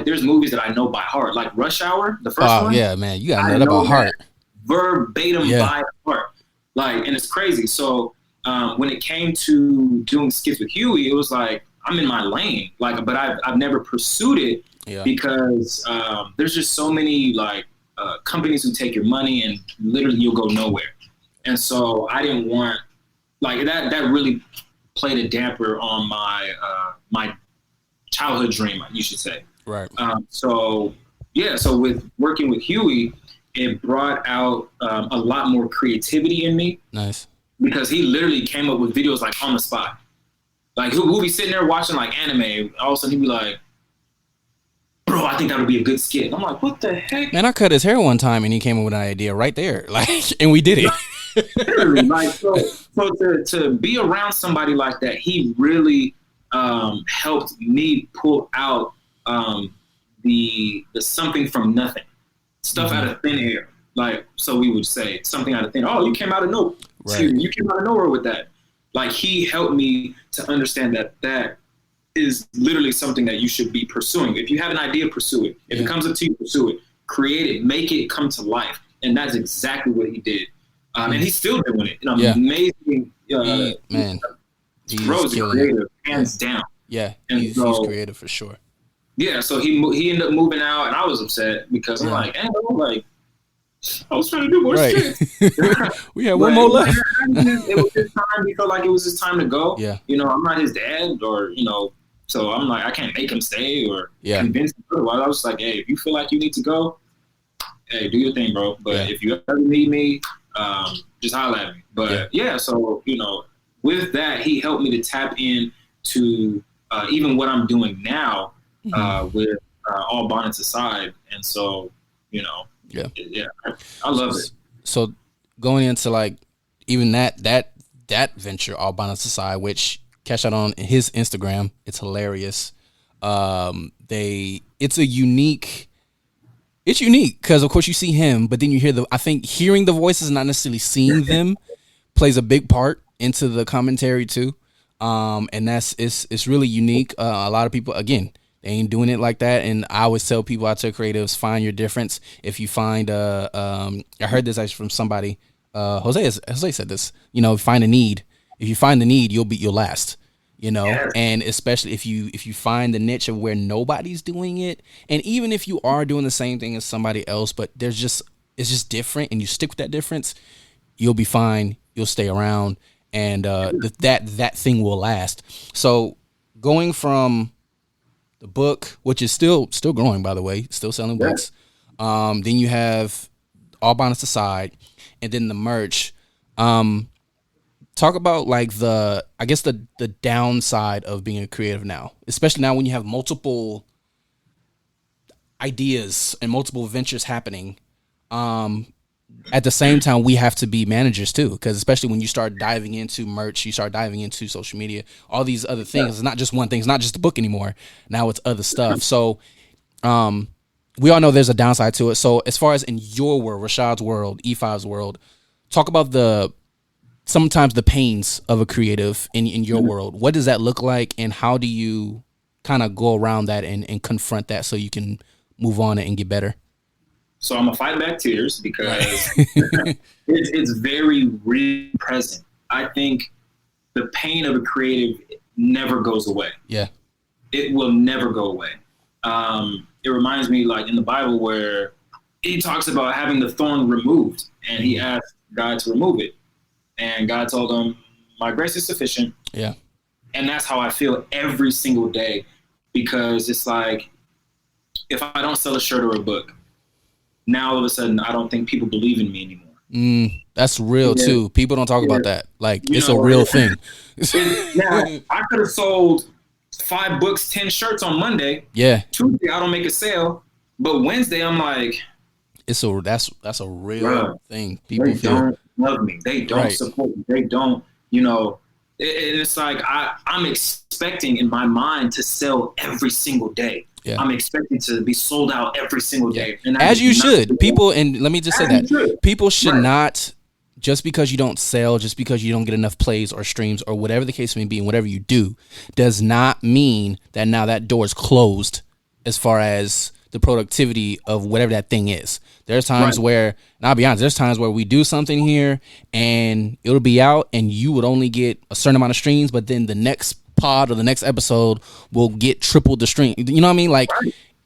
D: there's movies that I know by heart, like Rush Hour, the first one. Oh, yeah, man. You got to know that by heart. Verbatim by heart. Like, and it's crazy. So when it came to doing skits with Huey, it was like, I'm in my lane, like, but I've never pursued it because there's just so many like companies who take your money and literally you'll go nowhere. And so I didn't want, like, that really played a damper on my my childhood dream, you should say. Right. So with working with Huey, it brought out a lot more creativity in me. Nice. Because he literally came up with videos like on the spot. Like, we'll be sitting there watching like anime. All of a sudden he'd be like, bro, I think that would be a good skit. I'm like, what the heck? Man, I cut his hair one time and he came up with an idea right there. Like, and we did it. Literally, like, so to be around somebody like that, he really helped me pull out the something from nothing. Stuff out of thin air. Like, so we would say something out of thin. Oh, you came out of nowhere. Right. You came out of nowhere with that. Like, he helped me to understand that is literally something that you should be pursuing. If you have an idea, pursue it. If it comes up to you, pursue it. Create it. Make it come to life. And that's exactly what he did. And he's still doing it. And amazing. Man, bro's creative, hands down. Yeah, and he's creative for sure. Yeah, so he ended up moving out, and I was upset because I'm like, hey, like, I was trying to do more
C: Right.
D: shit.
C: We have one more left.
D: It was his time. He felt like it was his time to go.
C: Yeah.
D: You know, I'm not his dad, or so I'm like, I can't make him stay or convince him otherwise. I was like, hey, if you feel like you need to go, hey, do your thing, bro. But if you ever need me, just holler at me. But so with that, he helped me to tap in to even what I'm doing now with all bonnets aside. And so, I love it.
C: So going into like even that venture, all bonnets aside, which catch out on his Instagram, it's hilarious. It's unique because of course you see him, but then you hear I think hearing the voices, not necessarily seeing them, plays a big part into the commentary too. And it's really unique. A lot of people, again, they ain't doing it like that. And I always tell people out there, creatives, find your difference. If you find I heard this actually from somebody, Jose said this, find a need. If you find the need, you'll last. And especially if you find the niche of where nobody's doing it, and even if you are doing the same thing as somebody else, but it's just different, and you stick with that difference, you'll be fine. You'll stay around, and that thing will last. So going from the book, which is still growing, by the way, still selling books. Then you have all bonnets aside, and then the merch. Talk about like the downside of being a creative now, especially now when you have multiple ideas and multiple ventures happening. At the same time, we have to be managers too, because especially when you start diving into merch, you start diving into social media, all these other things. It's not just one thing. It's not just the book anymore. Now it's other stuff. So we all know there's a downside to it. So as far as in your world, Rashad's world, E5's world, talk about sometimes the pains of a creative in your world. What does that look like, and how do you kind of go around that and confront that so you can move on and get better?
D: So I'm gonna fight back tears because it's very real present. I think the pain of a creative never goes away.
C: Yeah,
D: it will never go away. It reminds me, like in the Bible, where he talks about having the thorn removed, and he asked God to remove it, and God told him, "My grace is sufficient."
C: Yeah,
D: and that's how I feel every single day, because it's like if I don't sell a shirt or a book, now all of a sudden I don't think people believe in me anymore.
C: That's real too. People don't talk about that. Like it's a real thing.
D: Now I could have sold 5 books, 10 shirts on Monday.
C: Yeah.
D: Tuesday I don't make a sale, but Wednesday I'm like,
C: that's a real thing. People
D: they don't love me. They don't support me. They don't. It's like I'm expecting in my mind to sell every single day. Yeah. I'm expecting to be sold out every single day. And
C: as you should. People, and let me just say that. People should not, just because you don't sell, just because you don't get enough plays or streams or whatever the case may be, and whatever you do, does not mean that now that door is closed as far as the productivity of whatever that thing is. There's times where, and I'll be honest, there's times where we do something here and it'll be out and you would only get a certain amount of streams, but then the next pod or the next episode will get triple the stream. You know what I mean? Like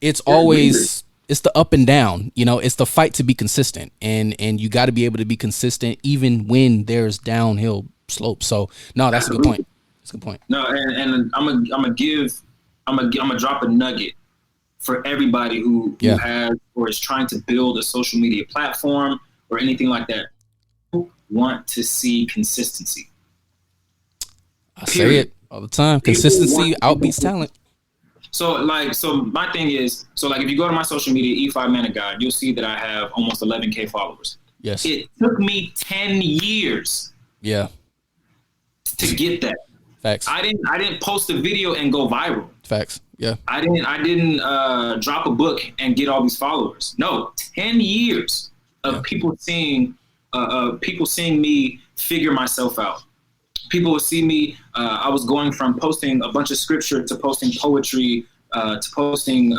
C: it's always, it's the up and down, it's the fight to be consistent, and you got to be able to be consistent even when there's downhill slopes. So no, that's a good point. That's a good point.
D: No, and I'm gonna drop a nugget for everybody who has or is trying to build a social media platform or anything like that. Want to see consistency.
C: I say it all the time. Consistency outbeats talent.
D: So my thing is, if you go to my social media, E5 Man of God, you'll see that I have almost 11K followers.
C: Yes.
D: It took me 10 years.
C: Yeah.
D: To get that.
C: Facts.
D: I didn't post a video and go viral.
C: Facts. Yeah.
D: I didn't drop a book and get all these followers. No, 10 years of people seeing me figure myself out. People would see me. I was going from posting a bunch of scripture to posting poetry to posting.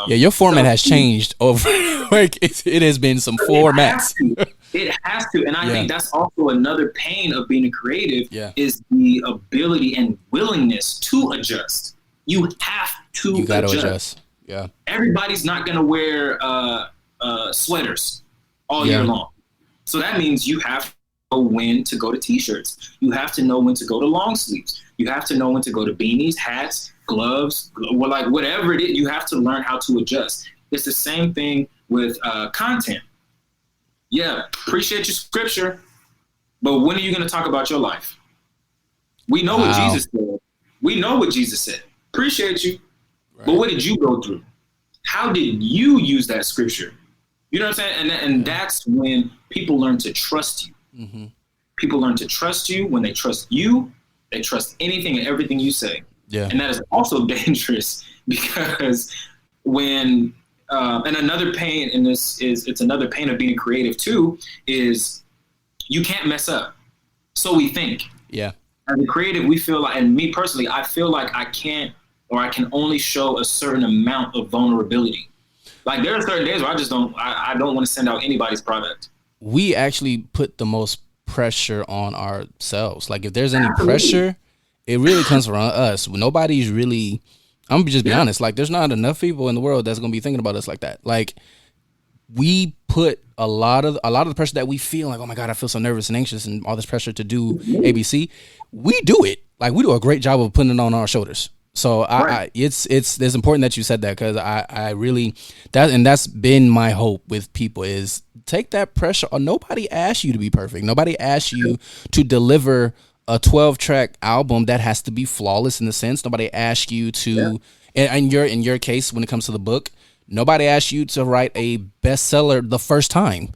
C: Your format has changed over. Like it has been some formats.
D: It has to, and I think that's also another pain of being a creative. Is the ability and willingness to adjust. You have to. You got to adjust.
C: Yeah.
D: Everybody's not going to wear sweaters. all year long. So that means you have to know when to go to t-shirts. You have to know when to go to long sleeves. You have to know when to go to beanies, hats, gloves, like whatever it is. You have to learn how to adjust. It's the same thing with content. Yeah, appreciate your scripture, but when are you going to talk about your life? We know what Jesus said. We know what Jesus said. Appreciate you, but what did you go through? How did you use that scripture? You know what I'm saying? And that's when people learn to trust you. Mm-hmm. People learn to trust you. When they trust you, they trust anything and everything you say. Yeah. And that is also dangerous because when and another pain in this is, it's another pain of being creative too, is you can't mess up. So we think. Yeah. As a creative, we feel like, and me personally, I feel like I can't, or I can only show a certain amount of vulnerability. Like there are certain days where I don't want to send out anybody's product. We actually put the most pressure on ourselves. Like if there's any pressure, it really comes from us. Nobody's really, I'm gonna just be honest, like there's not enough people in the world that's gonna be thinking about us like that. Like we put a lot of the pressure that we feel like, oh my God, I feel so nervous and anxious and all this pressure to do ABC. We do it. Like we do a great job of putting it on our shoulders. So it's important that you said that, because I really, that's been my hope with people is take that pressure on. Nobody asked you to be perfect. Nobody asked you to deliver a 12-track album that has to be flawless in the sense. Nobody asked you to, in your case, when it comes to the book, nobody asked you to write a bestseller the first time.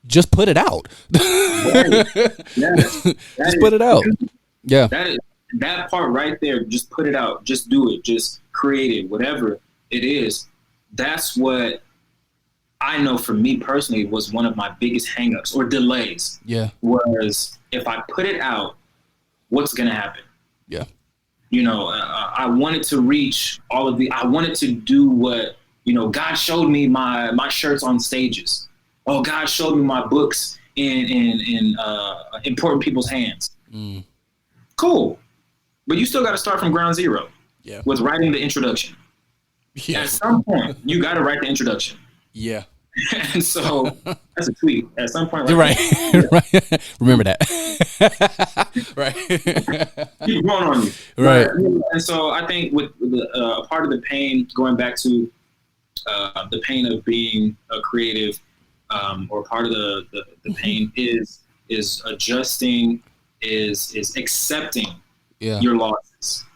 D: Just put it out. Just put it out. Yeah. That part right there, just put it out, just do it, just create it, whatever it is. That's what I know for me personally was one of my biggest hangups or delays. Yeah. Was if I put it out, what's going to happen? Yeah. You know, I wanted to reach all of I wanted to do what, you know, God showed me my shirts on stages. Oh, God showed me my books in important people's hands. Cool. But you still got to start from ground zero with writing the introduction. Yeah. At some point, you got to write the introduction. Yeah. And so that's a tweet. At some point, you're right. Right. Remember that. Right. Keep going on you. Right. And so I think with a part of the pain, going back to the pain of being a creative, or part of the pain is adjusting, is accepting your losses.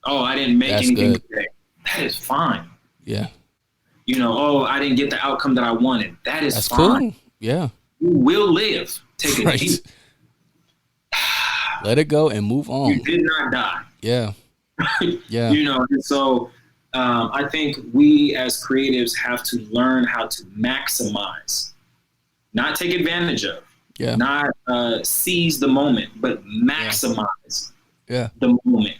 D: Oh, I didn't make anything today. That is fine. Yeah. You know, oh, I didn't get the outcome that I wanted. That's fine. Cool. Yeah. You will live. Take it deep. Let it go and move on. You did not die. Yeah. Yeah. You know, and so I think we as creatives have to learn how to maximize, not take advantage of, not seize the moment, but maximize the moment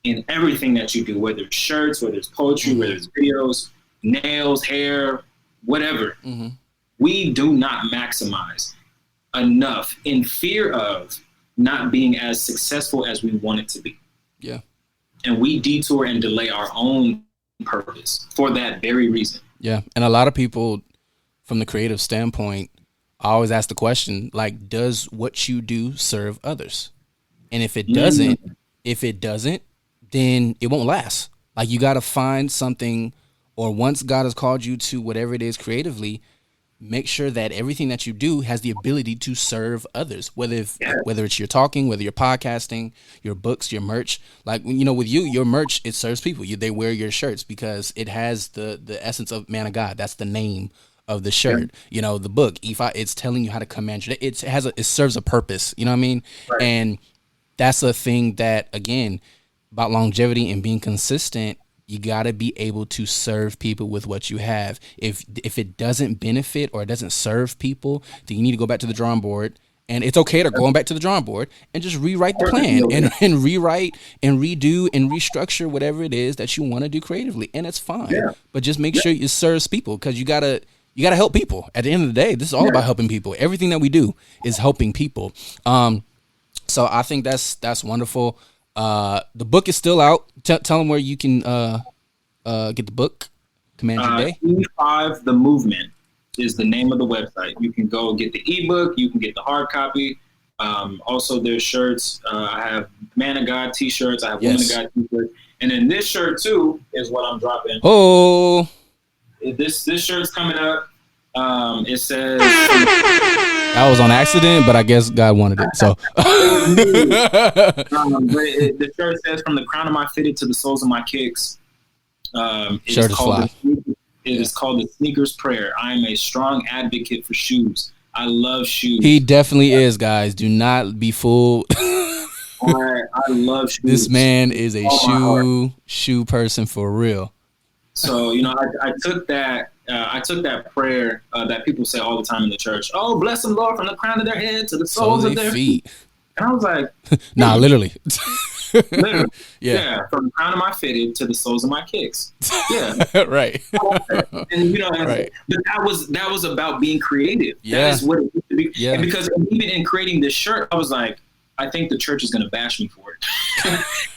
D: in everything that you do, whether it's shirts, whether it's poetry, whether it's videos, nails, hair, whatever. We do not maximize enough in fear of not being as successful as we want it to be. Yeah. And we detour and delay our own purpose for that very reason. Yeah. And a lot of people from the creative standpoint, I always ask the question, like, does what you do serve others? And if it doesn't, then it won't last. Like you got to find something, or once God has called you to whatever it is creatively, make sure that everything that you do has the ability to serve others, whether it's your talking, whether you're podcasting, your books, your merch. Like, you know, with you, your merch, it serves people. They wear your shirts because it has the essence of man of God. That's the name of the shirt. You know, the book, it's telling you how to command your day. It serves a purpose. You know what I mean? Right. And that's a thing that, again, about longevity and being consistent. You got to be able to serve people with what you have. If it doesn't benefit or it doesn't serve people, then you need to go back to the drawing board. And it's okay to go back to the drawing board and just rewrite the plan and rewrite and redo and restructure whatever it is that you want to do creatively. And it's fine. Yeah. But just make sure it serves people, because you gotta help people. At the end of the day, this is all about helping people. Everything that we do is helping people. So I think that's wonderful. The book is still out. Tell them where you can get the book. Command Your Day. E5 The Movement is the name of the website. You can go get the ebook. You can get the hard copy. Also, there's shirts. I have Man of God T-shirts. I have Woman of God T-shirts. And then this shirt too is what I'm dropping.
C: Oh,
D: this shirt's coming up. It says
C: that was on accident, but I guess God wanted it. So
D: the shirt says from the crown of my fitted to the soles of my kicks.
C: Shirt is fly.
D: It is called the Sneakers Prayer. I am a strong advocate for shoes. I love shoes.
C: He definitely is, guys. Do not be fooled.
D: I love shoes.
C: This man is a shoe person for real.
D: So, you know, I took that prayer that people say all the time in the church. Oh, bless them, Lord, from the crown of their head to the soles of their feet. And I was like,
C: nah, literally.
D: Literally. Yeah. From the crown of my fitted to the soles of my kicks. Yeah.
C: Right.
D: And you know, but that was about being creative.
C: Yeah.
D: That is what it used to be.
C: Yeah.
D: And because even in creating this shirt, I was like, I think the church is gonna bash me for it.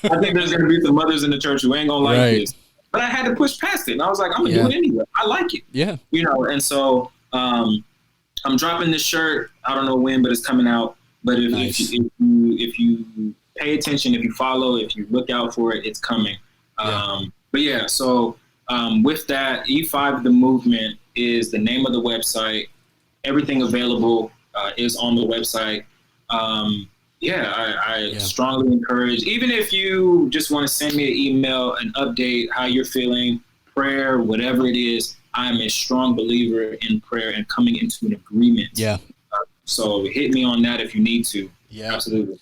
D: I think there's gonna be some mothers in the church who ain't gonna like this. But I had to push past it. And I was like, I'm gonna do it anyway. I like it. Yeah. You know, and so I'm dropping this shirt. I don't know when, but it's coming out. But if you pay attention, if you follow, if you look out for it, it's coming. But yeah, so with that, E5 The Movement is the name of the website. Everything available is on the website. I strongly encourage, even if you just want to send me an email, an update, how you're feeling, prayer, whatever it is, I'm a strong believer in prayer and coming into an agreement. Yeah. So hit me on that if you need to. Yeah, absolutely.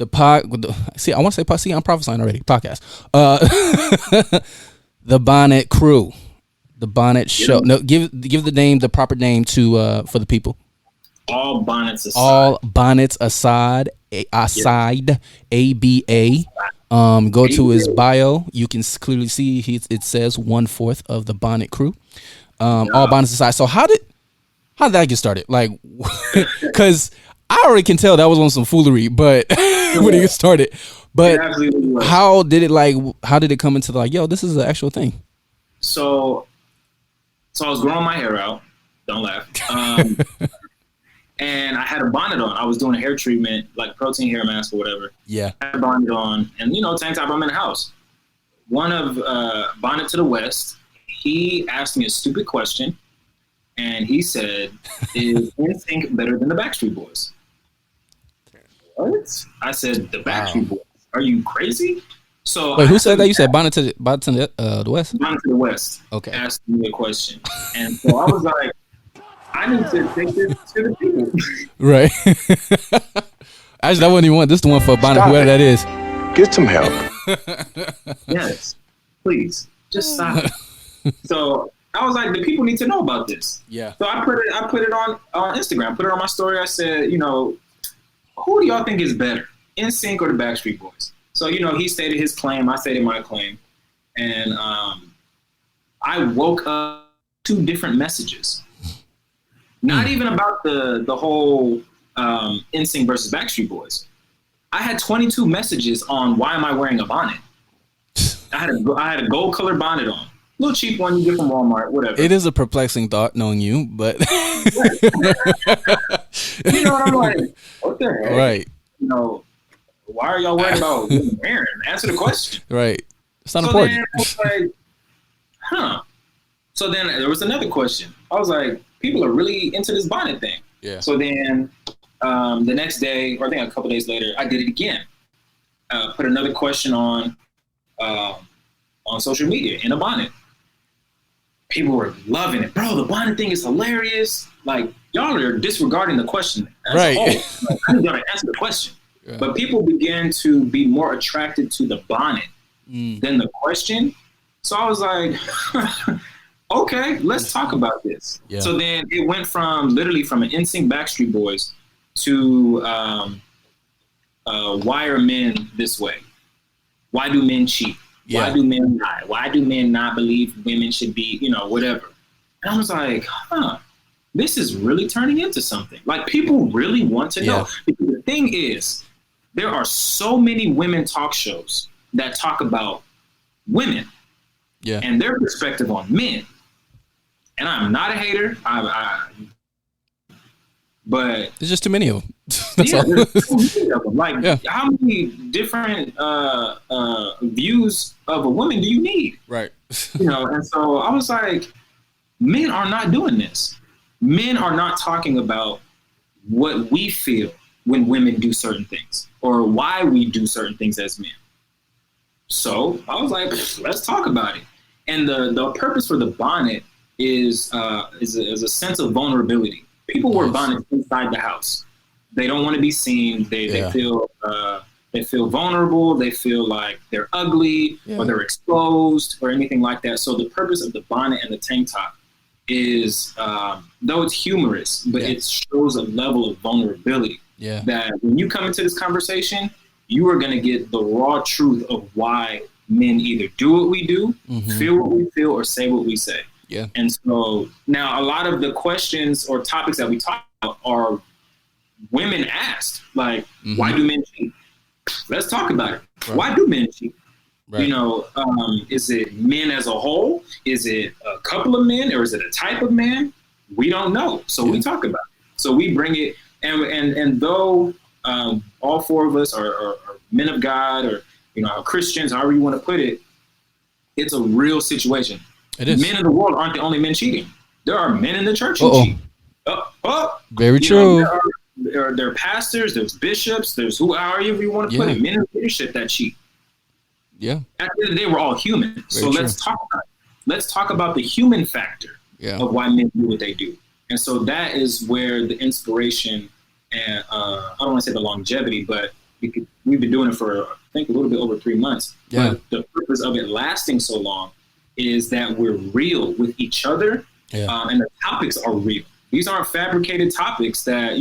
C: I'm prophesying already. Podcast. The Bonnet Crew, the Bonnet Show. No, give the proper name to for the people.
D: All bonnets aside.
C: All bonnets aside. ABA. Go to his bio. You can clearly see it says 1/4 of the Bonnet Crew. All bonnets aside. So how did that get started? Like, because I already can tell that was on some foolery, but when it started. But how did it come into yo, this is the actual thing?
D: So I was growing my hair out. Don't laugh. And I had a bonnet on. I was doing a hair treatment, like protein hair mask or whatever. Yeah. I had a bonnet on, and tank top. I'm in the house. One of Bonnet to the West, he asked me a stupid question. And he said, is NSYNC better than the Backstreet Boys? What? I said, the Backstreet Boys. Are you crazy? So
C: wait, who said that? You said Bonnet to the West?
D: Bonnet to the West. Okay. Asked me a question. And so I was like, I need to take this to the people.
C: Right. Actually, that wasn't even one. This is the one for Bonnet, whoever that is.
B: Get some help.
D: Yes. Please. Just stop. So I was like, the people need to know about this. Yeah. So I put it on Instagram, put it on my story. I said, who do y'all think is better, NSYNC or the Backstreet Boys? So, he stated his claim, I stated my claim. And I woke up 2 different messages. Not even about the whole NSYNC versus Backstreet Boys. I had 22 messages on why am I wearing a bonnet? I had a gold colored bonnet on. Little cheap one you get from Walmart, whatever.
C: It is a perplexing thought knowing you, but
D: I'm like, what the heck?
C: Right.
D: Why are y'all worried about wearing? Answer the question.
C: Right. It's not important.
D: Then I was like, So then there was another question. I was like, people are really into this bonnet thing. Yeah. So then the next day, or I think a couple days later, I did it again. Put another question on social media in a bonnet. People were loving it. Bro, the bonnet thing is hilarious. Like, y'all are disregarding the question as a whole. Like, I need y'all to answer the question. Yeah. But people began to be more attracted to the bonnet than the question. So I was like, okay, let's talk about this. Yeah. So then it went literally from an NSYNC Backstreet Boys to why are men this way? Why do men cheat? Yeah. Why do men lie? Why do men not believe women should be, whatever? And I was like, this is really turning into something. Like, people really want to know. Because the thing is, there are so many women talk shows that talk about women and their perspective on men. And I'm not a hater. But
C: there's just too many of them. That's
D: yeah,
C: all.
D: there's too many of them. Like,
C: Yeah.
D: how many different views of a woman do you need?
C: Right.
D: And so I was like, men are not doing this. Men are not talking about what we feel when women do certain things or why we do certain things as men. So I was like, let's talk about it. And the purpose for the bonnet is a sense of vulnerability. People wear bonnets inside the house. They don't want to be seen. They feel vulnerable. They feel like they're ugly or they're exposed or anything like that. So the purpose of the bonnet and the tank top is, though it's humorous, but it shows a level of vulnerability. Yeah. That when you come into this conversation, you are going to get the raw truth of why men either do what we do, feel what we feel, or say what we say. Yeah. And so now a lot of the questions or topics that we talk about are women asked, like, why do men cheat? Let's talk about it. Right. Why do men cheat? Right. Is it men as a whole? Is it a couple of men or is it a type of man? We don't know. So we talk about it. So we bring it. And though all four of us are men of God or, Christians, however you want to put it, it's a real situation. It is. Men in the world aren't the only men cheating. There are men in the church who cheat.
C: Very true.
D: There are pastors, there's bishops, there's however you want to put it, men in leadership that cheat. Yeah. At the end of the day, we're all human. So let's talk about it. Let's talk about the human factor of why men do what they do. And so that is where the inspiration and I don't want to say the longevity, but we've been doing it for, I think, a little bit over 3 months. Yeah. But the purpose of it lasting so long is that we're real with each other, and the topics are real. These aren't fabricated topics that,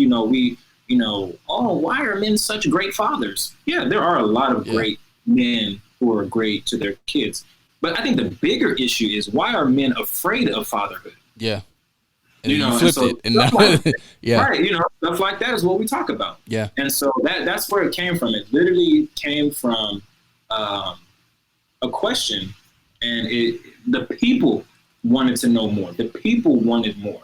D: why are men such great fathers? Yeah, there are a lot of great men who are great to their kids. But I think the bigger issue is, why are men afraid of fatherhood? Yeah. And you flipped it. And now, right, stuff like that is what we talk about. Yeah. And so that's where it came from. It literally came from a question, and the people wanted to know more. The people wanted more.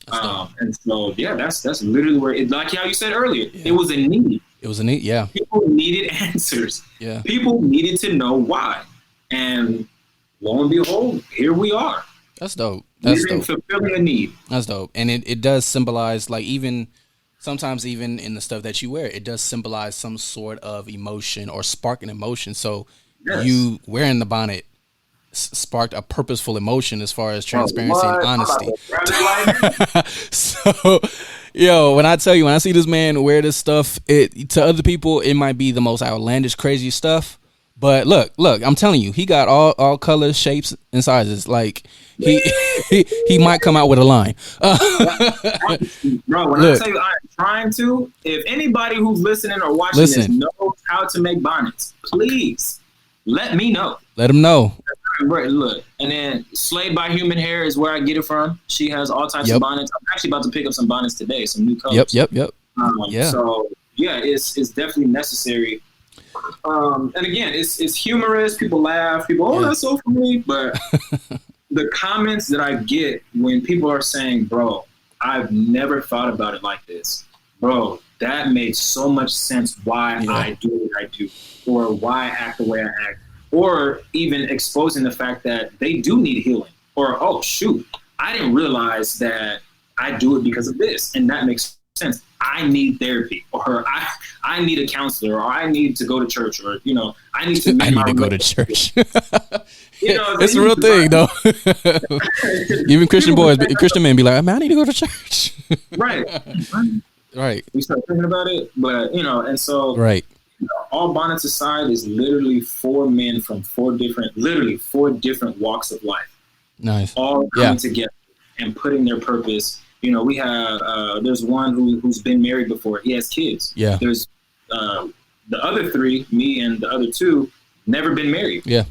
D: And so, that's literally where it, like how you said earlier, it was a need. It was a need. Yeah. People needed answers. Yeah. People needed to know why. And lo and behold, here we are.
C: That's dope. That's dope.
D: Fulfilling a need.
C: That's dope. And it does symbolize, like, sometimes even in the stuff that you wear, it does symbolize some sort of emotion or spark an emotion. So you wearing the bonnet sparked a purposeful emotion as far as transparency and honesty. So, when I tell you, when I see this man wear this stuff, to other people, it might be the most outlandish, crazy stuff. But look, I'm telling you, he got all colors, shapes, and sizes. Like, he might come out with a line.
D: Bro, when I tell you I'm trying to, if anybody who's listening or watching this knows how to make bonnets, please let me know.
C: Let him know.
D: Right, look, and then Slayed by Human Hair is where I get it from. She has all types of bonnets. I'm actually about to pick up some bonnets today, some new colors.
C: Yep.
D: So it's definitely necessary. And again, it's humorous. People laugh. People, that's so funny. But the comments that I get when people are saying, "Bro, I've never thought about it like this. Bro, that made so much sense. Why I do what I do, or why I act the way I act." Or even exposing the fact that they do need healing. Or, oh, shoot, I didn't realize that I do it because of this. And that makes sense. I need therapy. Or I need a counselor. Or I need to go to church. Or, I need to
C: go to church. It's a real thing, though. Even Christian men be like, man, I need to go to church.
D: Right.
C: Right.
D: We start thinking about it. But, and so. Right. All Bonnets Aside is literally 4 men from 4 different walks of life. Nice. All coming together and putting their purpose. We have, there's one who's been married before. He has kids. Yeah. There's the other 3, me and the other 2, never been married. Yeah.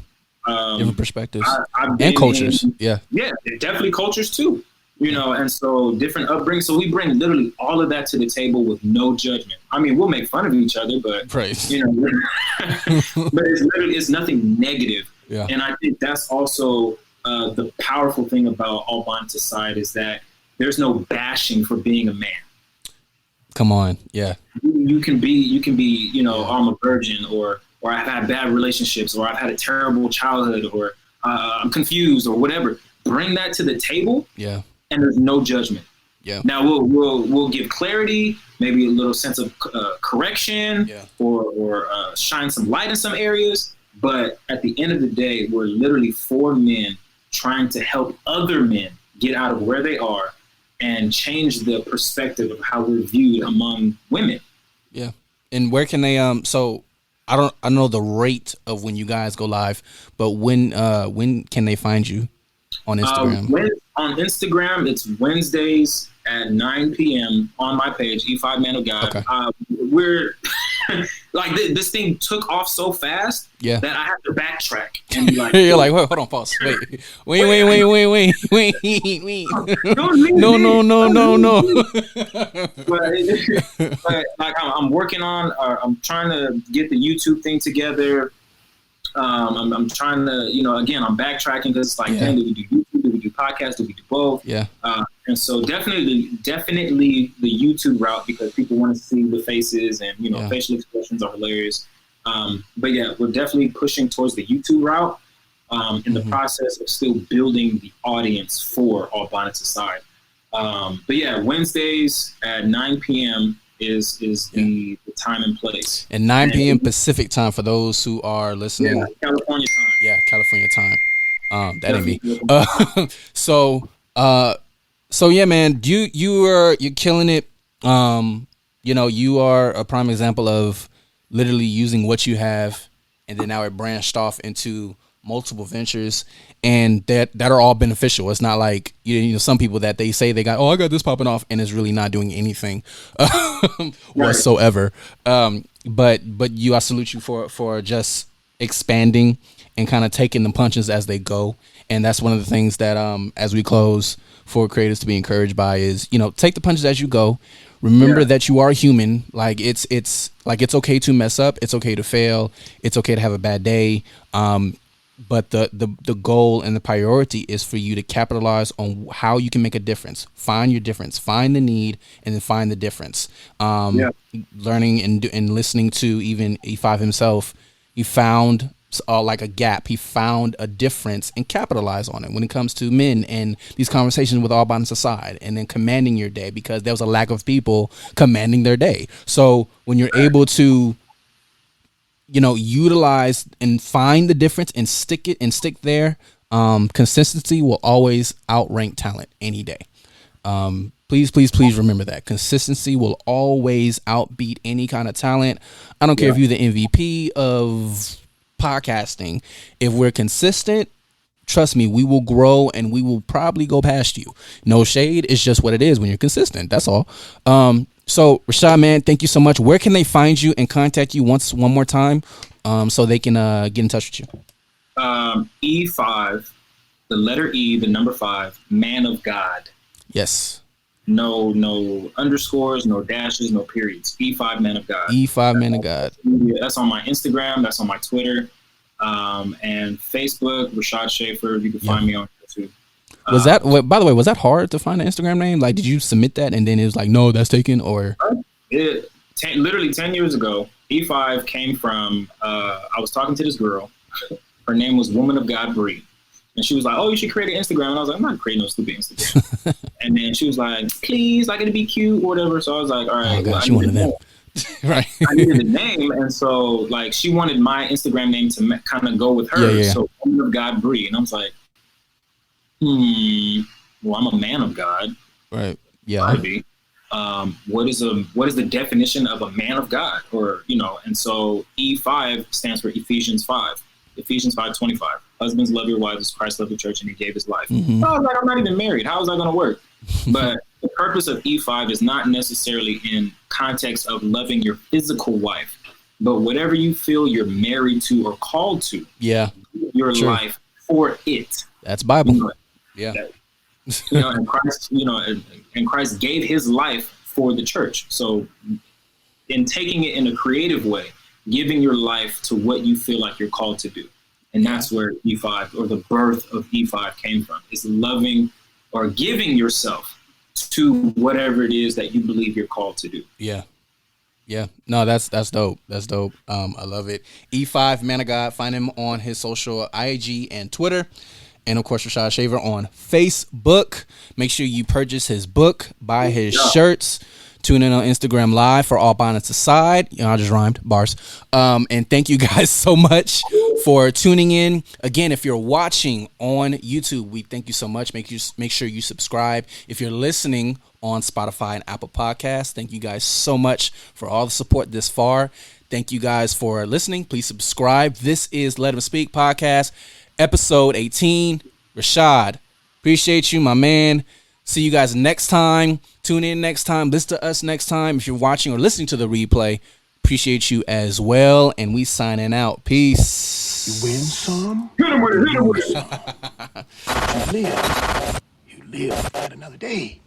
C: Different perspectives. And cultures.
D: Yeah, definitely cultures too. And so different upbringings. So we bring literally all of that to the table with no judgment. I mean, we'll make fun of each other, but but it's nothing negative. Yeah. And I think that's also the powerful thing about All Bonnets Aside is that there's no bashing for being a man.
C: Come on. Yeah.
D: You can be, you know, I'm a virgin, or I've had bad relationships, or I've had a terrible childhood, or I'm confused, or whatever. Bring that to the table.
C: Yeah.
D: And there's no judgment.
C: Yeah.
D: Now we'll give clarity, maybe a little sense of correction, or shine some light in some areas. But at the end of the day, we're literally 4 men trying to help other men get out of where they are and change the perspective of how we're viewed among women. Yeah.
C: And where can they so I know the rate of when you guys go live, but when can they find you on Instagram?
D: On Instagram, it's Wednesdays at 9 p.m. on my page, E5 Man of God.
C: Okay.
D: We're like this thing took off so fast that I have to backtrack and be like,
C: you're like, wait, hold on, pause. Wait. No.
D: but like I'm working on, I'm trying to get the YouTube thing together. I'm trying to, you know, again, I'm backtracking because it's like, man, do we do YouTube? Do we do podcasts? Do we do both? Yeah. And so definitely the YouTube route, because people want to see the faces, and, you know, facial expressions are hilarious. But yeah, we're definitely pushing towards the YouTube route in the process of still building the audience for All Bonnets Aside. But yeah, Wednesdays at 9 p.m. is the time and place.
C: And 9 p.m. Pacific time for those who are listening.
D: Yeah, California time.
C: Yeah, California time. That ain't me. So yeah, man, you're killing it. You know, you are a prime example of literally using what you have, and then now it branched off into multiple ventures, and that are all beneficial. It's not like, you know, some people that they say they got, I got this popping off, and it's really not doing anything whatsoever. But I salute you for just expanding and kind of taking the punches as they go. And that's one of the things that as we close, for creators to be encouraged by is, you know, take the punches as you go. Remember that you are human. Like it's okay to mess up. It's okay to fail. It's okay to have a bad day. But the goal and the priority is for you to capitalize on how you can make a difference. Find your difference. Find the need, and then find the difference. Learning and listening to even E5 himself, he found like a gap. He found a difference and capitalized on it when it comes to men and these conversations with All Bonnets Aside, and then commanding your day, because there was a lack of people commanding their day. So when you're able to, you know, utilize and find the difference and stick there, consistency will always outrank talent any day. Please remember that consistency will always outbeat any kind of talent. I don't care if you're the MVP of podcasting. If we're consistent, trust me, we will grow, and we will probably go past you. No shade. It's just what it is when you're consistent. That's all. So Rashad, man, thank you so much. Where can they find you and contact you one more time, so they can get in touch with you?
D: E5, the letter E, the number 5, Man of God.
C: Yes.
D: No underscores, no dashes, no periods. E5 Man of God.
C: E5 Man of God.
D: That's on my Instagram. That's on my Twitter, and Facebook. Rashad Schaffer. You can find me on YouTube.
C: Was that? By the way, was that hard to find an Instagram name? Like, did you submit that and then it was like, no, that's taken? Or
D: literally 10 years ago, E5 came from. I was talking to this girl. Her name was Woman of God Bree. And she was like, oh, you should create an Instagram. And I was like, I'm not creating no stupid Instagram. And then she was like, please, like, it'd be cute or whatever. So I was like, all right.
C: Oh, God, she wanted them. Right.
D: I needed a name. And so, like, she wanted my Instagram name to kind of go with her.
C: Yeah.
D: So Woman of God Bree. And I was like, well, I'm a man of God.
C: Right. Yeah.
D: What is the definition of a man of God? Or, you know, and so E5 stands for Ephesians 5. Ephesians 5:25. Husbands, love your wives as Christ loved the church and he gave his life. Mm-hmm. I was like, I'm not even married. How is that going to work? But the purpose of E5 is not necessarily in context of loving your physical wife, but whatever you feel you're married to or called to. Yeah. Your life for it.
C: That's Bible.
D: You know,
C: yeah.
D: And Christ, and Christ gave his life for the church. So in taking it in a creative way, giving your life to what you feel like you're called to do. And that's where E5 or the birth of E5 came from, is loving or giving yourself to whatever it is that you believe you're called to do.
C: Yeah. Yeah. No, that's dope. That's dope. I love it. E5 Man of God. Find him on his social IG and Twitter. And of course, Rashad Shaver on Facebook. Make sure you purchase his book, buy his shirts. Tune in on Instagram Live for All Bonnets Aside. You know, I just rhymed, bars. And thank you guys so much for tuning in. Again, if you're watching on YouTube, we thank you so much. Make sure you subscribe. If you're listening on Spotify and Apple Podcasts, thank you guys so much for all the support this far. Thank you guys for listening. Please subscribe. This is Let Him Speak Podcast, episode 18. Rashad, appreciate you, my man. See you guys next time. Tune in next time. Listen to us next time. If you're watching or listening to the replay, appreciate you as well. And we signing out. Peace.
B: You win some.
D: Hit him with it.
B: You live to fight another day.